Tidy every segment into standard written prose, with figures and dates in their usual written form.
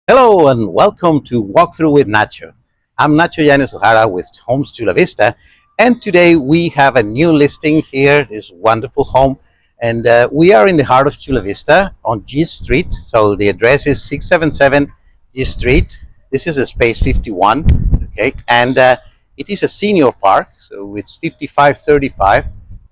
Hello and welcome to Walkthrough with Nacho. I'm Nacho Yanez.Realtor with Homes Chula Vista, and today we have a new listing here, this wonderful home. And we are in the heart of Chula Vista on G Street. So the address is 677 G Street. This is a space 51, okay? And it is a senior park, so it's 5535.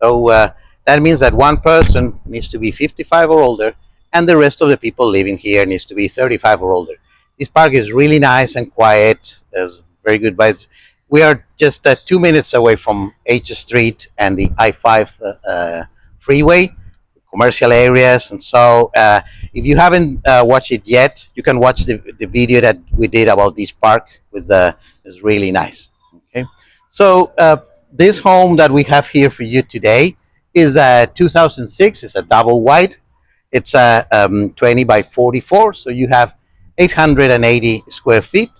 So that means that one person needs to be 55 or older, and the rest of the people living here needs to be 35 or older. This park is really nice and quiet. There's very good vibes. We are just 2 minutes away from H Street and the I-5 freeway, commercial areas. And so if you haven't watched it yet, you can watch the video that we did about this park. It's really nice. Okay, so this home that we have here for you today is a 2006. It's a double wide. It's a 20 by 44, so you have 880 square feet,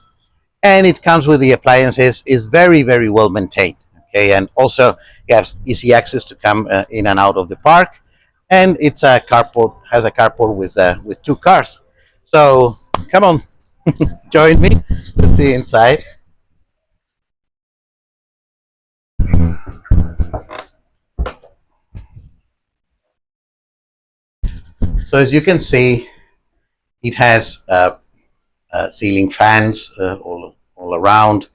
and it comes with the appliances. Is very very well maintained. Okay, and also you have easy access to come in and out of the park, and it's a carport, has a carport with two cars. So come on, join me. Let's see inside. So as you can see, it has ceiling fans all around.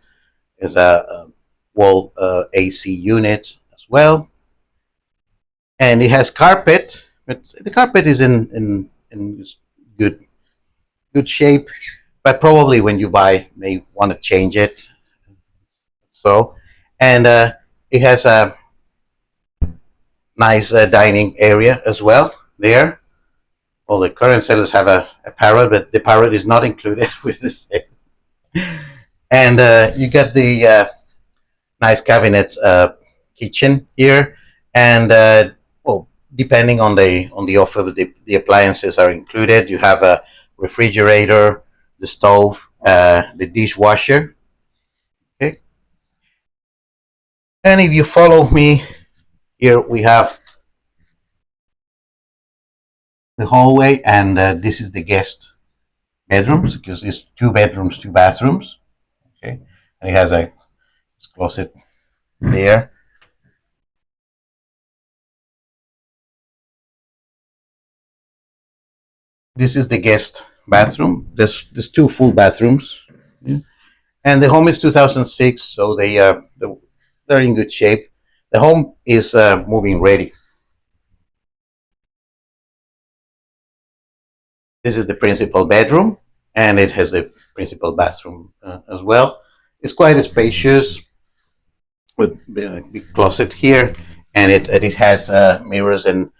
There's a wall AC unit as well, and it has carpet, but the carpet is in good good shape. But probably when you buy, may want to change it. So, and it has a nice dining area as well there. Well, the current sellers have a parrot, but the parrot is not included with the sale. And you got the nice cabinets kitchen here, and well, depending on the offer, the appliances are included. You have a refrigerator, the stove, the dishwasher. Okay, and if you follow me here, we have the hallway, and this is the guest bedrooms, because it's 2 bedrooms, 2 bathrooms. Okay, and it has a closet there. This is the guest bathroom. There's two full bathrooms. Yeah. And the home is 2006, so they're in good shape. The home is moving ready. This is the principal bedroom, and it has a principal bathroom as well. It's quite spacious with a big closet here, and it has mirrors, and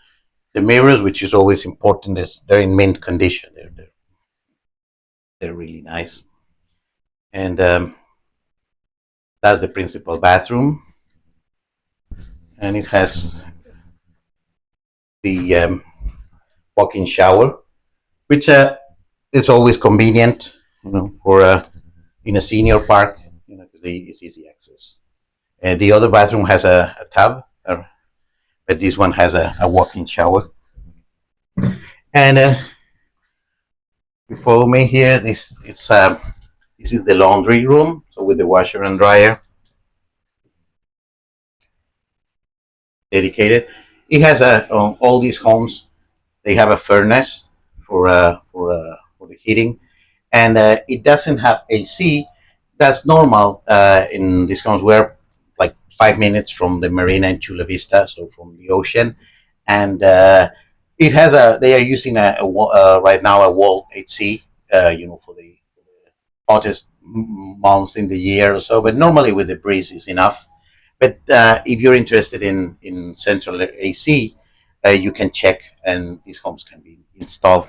the mirrors, which is always important, is they're in mint condition. They're really nice, and that's the principal bathroom, and it has the walk-in shower, which is always convenient, for in a senior park, because it's easy access. And the other bathroom has a tub, but this one has a walk-in shower. And you follow me here. This is the laundry room, so with the washer and dryer dedicated. It has all these homes. They have a furnace for the heating, and it doesn't have AC. That's normal in these homes. We're like 5 minutes from the Marina in Chula Vista, so from the ocean, and it has a. They are using right now a wall AC, for the hottest months in the year or so. But normally with the breeze is enough. But if you're interested in central AC, you can check, and these homes can be installed.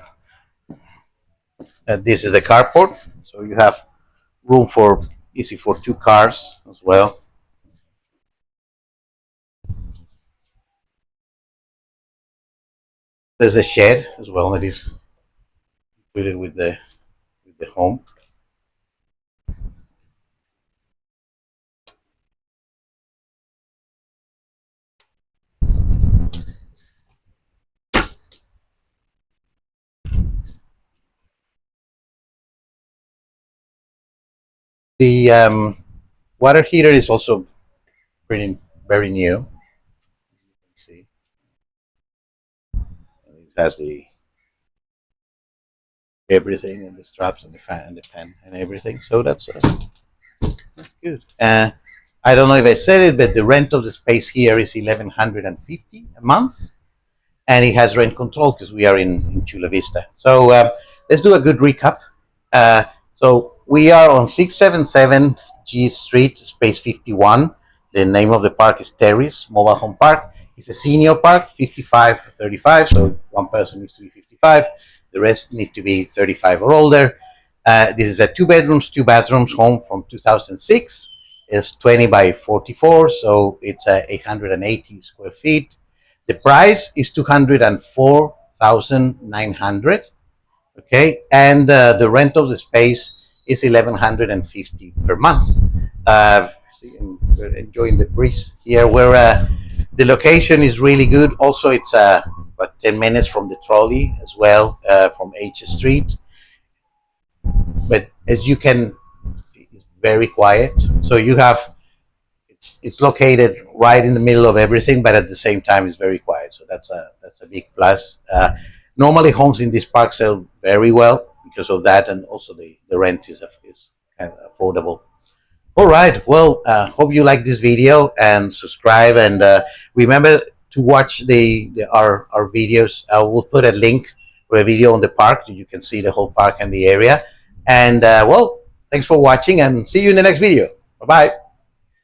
This is the carport, so you have room for easy for two cars as well. There's a shed as well that is included with the home. The water heater is also pretty very new. Let's see, it has the everything and the straps and the fan and the pen and everything. So that's good. I don't know if I said it, but the rent of the space here is 1,150 a month, and it has rent control because we are in Chula Vista. So let's do a good recap. So we are on 677 G Street, space 51. The name of the park is Terrace Mobile Home Park. It's a senior park, 55 to 35. So one person needs to be 55. The rest need to be 35 or older. This is a 2 bedrooms, 2 bathrooms home from 2006. It's 20 by 44, so it's 880 square feet. The price is 204,900. Okay, and the rent of the space is 1,150 per month. See, we're enjoying the breeze here. Where the location is really good. Also, it's about 10 minutes from the trolley as well, from H Street. But as you can see, it's very quiet. So you have it's located right in the middle of everything, but at the same time, it's very quiet. So that's a big plus. Normally, homes in this park sell very well because of that, and also the rent is kind of affordable. All right. Well, hope you like this video and subscribe, and remember to watch our videos. I will put a link for a video on the park so you can see the whole park and the area. And well, thanks for watching, and see you in the next video. Bye bye.